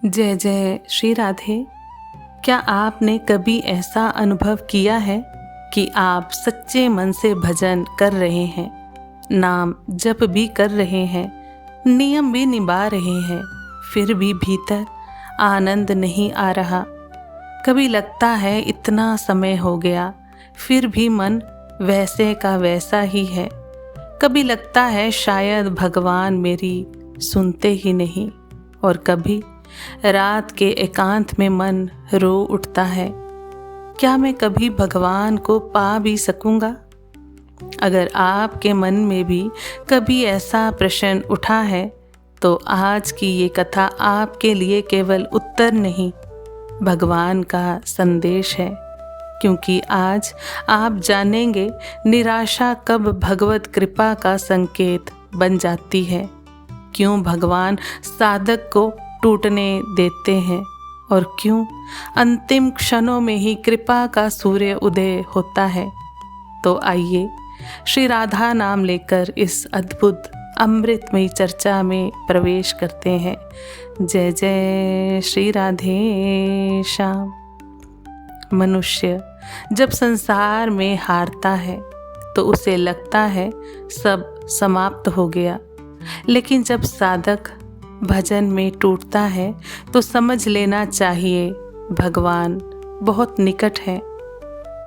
जय जय श्री राधे। क्या आपने कभी ऐसा अनुभव किया है कि आप सच्चे मन से भजन कर रहे हैं, नाम जप भी कर रहे हैं, नियम भी निभा रहे हैं, फिर भी भीतर आनंद नहीं आ रहा? कभी लगता है इतना समय हो गया फिर भी मन वैसे का वैसा ही है। कभी लगता है शायद भगवान मेरी सुनते ही नहीं, और कभी रात के एकांत में मन रो उठता है, क्या मैं कभी भगवान को पा भी सकूंगा? अगर आपके मन में भी कभी ऐसा प्रश्न उठा है तो आज की ये कथा आपके लिए केवल उत्तर नहीं, भगवान का संदेश है। क्योंकि आज आप जानेंगे निराशा कब भगवत कृपा का संकेत बन जाती है, क्यों भगवान साधक को टूटने देते हैं, और क्यों अंतिम क्षणों में ही कृपा का सूर्य उदय होता है। तो आइए श्री राधा नाम लेकर इस अद्भुत अमृतमयी चर्चा में प्रवेश करते हैं। जय जय श्री राधे श्याम। मनुष्य जब संसार में हारता है तो उसे लगता है सब समाप्त हो गया, लेकिन जब साधक भजन में टूटता है तो समझ लेना चाहिए भगवान बहुत निकट है।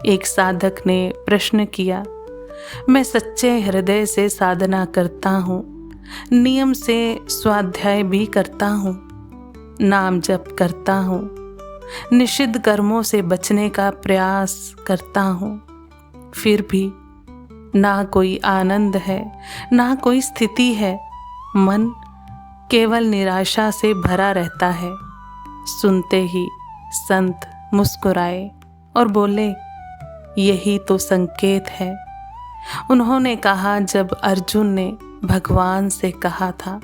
एक साधक ने प्रश्न किया, मैं सच्चे हृदय से साधना करता हूँ, नियम से स्वाध्याय भी करता हूँ, नाम जप करता हूँ, निषिद्ध कर्मों से बचने का प्रयास करता हूँ, फिर भी ना कोई आनंद है, ना कोई स्थिति है, मन केवल निराशा से भरा रहता है। सुनते ही संत मुस्कुराए और बोले, यही तो संकेत है। उन्होंने कहा, जब अर्जुन ने भगवान से कहा था,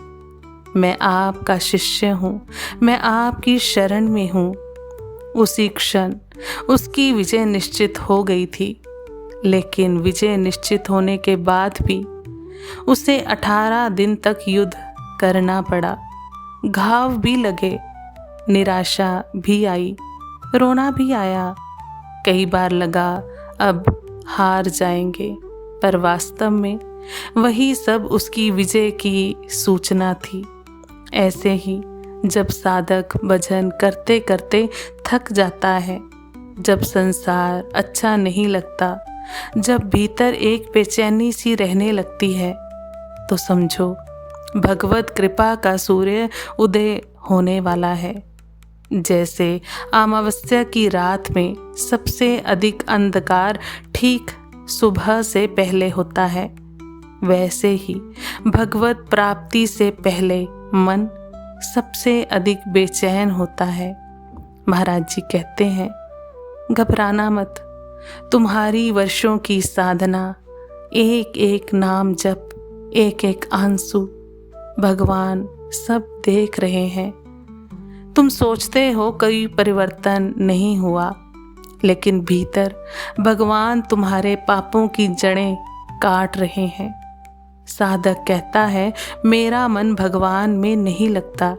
मैं आपका शिष्य हूँ, मैं आपकी शरण में हूँ, उसी क्षण उसकी विजय निश्चित हो गई थी। लेकिन विजय निश्चित होने के बाद भी उसे 18 दिन तक युद्ध करना पड़ा। घाव भी लगे, निराशा भी आई, रोना भी आया। कई बार लगा अब हार जाएंगे, पर वास्तव में वही सब उसकी विजय की सूचना थी। ऐसे ही जब साधक भजन करते करते थक जाता है, जब संसार अच्छा नहीं लगता, जब भीतर एक बेचैनी सी रहने लगती है, तो समझो भगवत कृपा का सूर्य उदय होने वाला है। जैसे अमावस्या की रात में सबसे अधिक अंधकार ठीक सुबह से पहले होता है, वैसे ही भगवत प्राप्ति से पहले मन सबसे अधिक बेचैन होता है। महाराज जी कहते हैं, घबराना मत, तुम्हारी वर्षों की साधना, एक एक नाम जप, एक एक आंसू, भगवान सब देख रहे हैं। तुम सोचते हो कोई परिवर्तन नहीं हुआ, लेकिन भीतर भगवान तुम्हारे पापों की जड़ें काट रहे हैं। साधक कहता है, मेरा मन भगवान में नहीं लगता।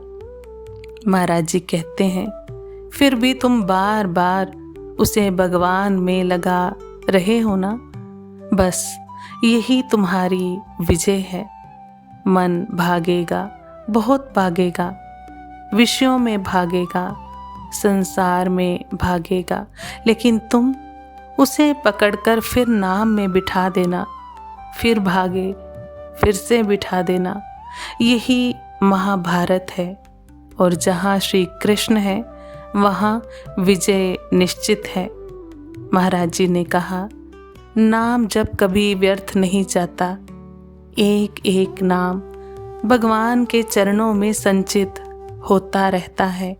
महाराज जी कहते हैं, फिर भी तुम बार बार उसे भगवान में लगा रहे हो ना, बस यही तुम्हारी विजय है। मन भागेगा, बहुत भागेगा, विषयों में भागेगा, संसार में भागेगा, लेकिन तुम उसे पकड़कर फिर नाम में बिठा देना, फिर भागे, फिर से बिठा देना। यही महाभारत है, और जहाँ श्री कृष्ण है वहाँ विजय निश्चित है। महाराज जी ने कहा, नाम जब कभी व्यर्थ नहीं जाता, एक एक नाम भगवान के चरणों में संचित होता रहता है।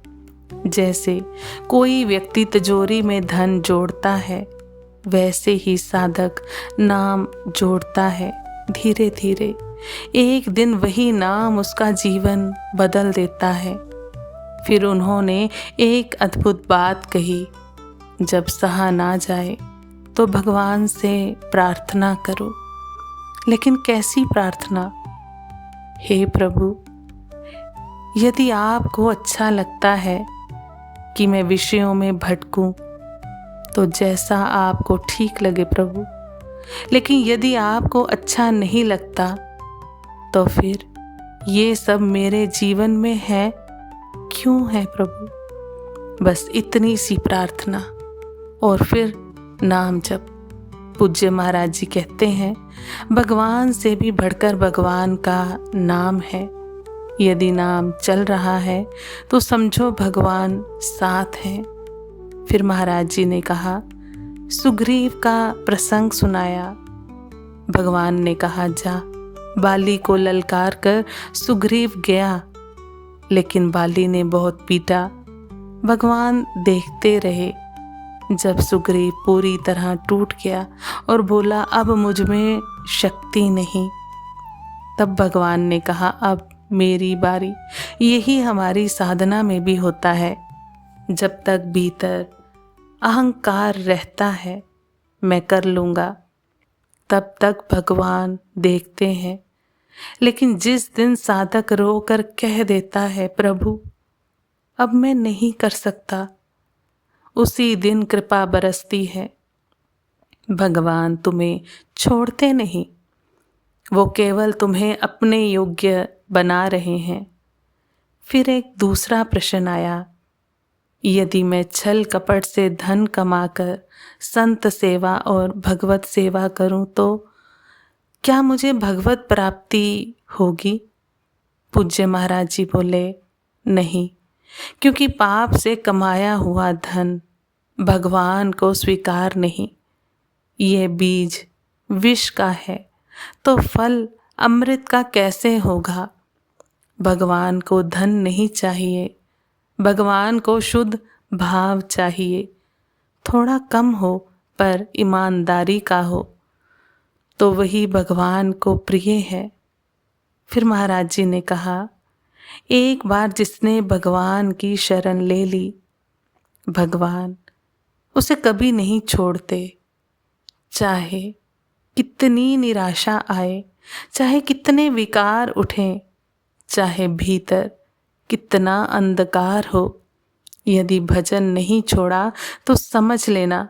जैसे कोई व्यक्ति तिजोरी में धन जोड़ता है, वैसे ही साधक नाम जोड़ता है। धीरे धीरे एक दिन वही नाम उसका जीवन बदल देता है। फिर उन्होंने एक अद्भुत बात कही, जब सहा ना जाए तो भगवान से प्रार्थना करो। लेकिन कैसी प्रार्थना? हे प्रभु, यदि आपको अच्छा लगता है कि मैं विषयों में भटकूं, तो जैसा आपको ठीक लगे प्रभु। लेकिन यदि आपको अच्छा नहीं लगता, तो फिर ये सब मेरे जीवन में है क्यों है प्रभु। बस इतनी सी प्रार्थना और फिर नाम जप। पूज्य महाराज जी कहते हैं, भगवान से भी बढ़कर भगवान का नाम है। यदि नाम चल रहा है तो समझो भगवान साथ हैं। फिर महाराज जी ने कहा, सुग्रीव का प्रसंग सुनाया। भगवान ने कहा, जा। बाली को ललकार कर सुग्रीव गया, लेकिन बाली ने बहुत पीटा। भगवान देखते रहे। जब सुग्रीव पूरी तरह टूट गया और बोला, अब मुझ में शक्ति नहीं, तब भगवान ने कहा, अब मेरी बारी। यही हमारी साधना में भी होता है। जब तक भीतर अहंकार रहता है, मैं कर लूँगा, तब तक भगवान देखते हैं। लेकिन जिस दिन साधक रोकर कह देता है, प्रभु अब मैं नहीं कर सकता, उसी दिन कृपा बरसती है। भगवान तुम्हें छोड़ते नहीं, वो केवल तुम्हें अपने योग्य बना रहे हैं। फिर एक दूसरा प्रश्न आया, यदि मैं छल कपट से धन कमाकर संत सेवा और भगवत सेवा करूं, तो क्या मुझे भगवत प्राप्ति होगी? पूज्य महाराज जी बोले, नहीं, क्योंकि पाप से कमाया हुआ धन भगवान को स्वीकार नहीं। ये बीज विष का है, तो फल अमृत का कैसे होगा? भगवान को धन नहीं चाहिए, भगवान को शुद्ध भाव चाहिए। थोड़ा कम हो पर ईमानदारी का हो, तो वही भगवान को प्रिय है। फिर महाराज जी ने कहा, एक बार जिसने भगवान की शरण ले ली, भगवान उसे कभी नहीं छोड़ते। चाहे कितनी निराशा आए, चाहे कितने विकार उठें, चाहे भीतर कितना अंधकार हो, यदि भजन नहीं छोड़ा तो समझ लेना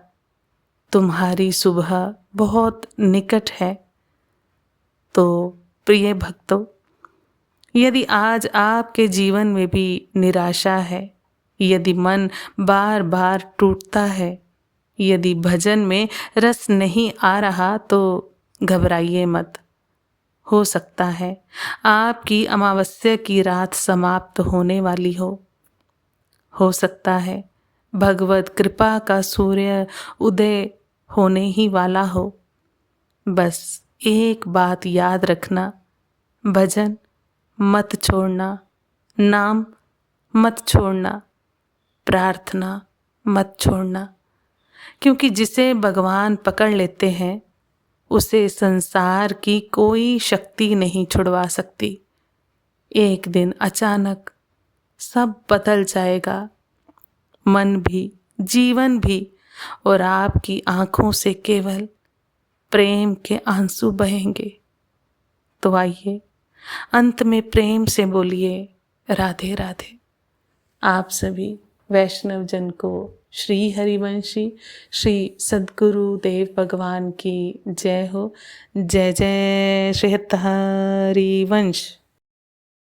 तुम्हारी सुबह बहुत निकट है। तो प्रिय भक्तों, यदि आज आपके जीवन में भी निराशा है, यदि मन बार बार टूटता है, यदि भजन में रस नहीं आ रहा, तो घबराइए मत। हो सकता है आपकी अमावस्या की रात समाप्त होने वाली हो सकता है भगवत कृपा का सूर्य उदय होने ही वाला हो। बस एक बात याद रखना, भजन मत छोड़ना, नाम मत छोड़ना, प्रार्थना मत छोड़ना, क्योंकि जिसे भगवान पकड़ लेते हैं, उसे संसार की कोई शक्ति नहीं छुड़वा सकती। एक दिन अचानक सब बदल जाएगा, मन भी, जीवन भी, और आपकी आंखों से केवल प्रेम के आंसू बहेंगे। तो आइए अंत में प्रेम से बोलिए, राधे राधे। आप सभी वैष्णव जन को श्री हरिवंशी श्री सद्गुरु देव भगवान की जय हो। जय जय श्री हरिवंश।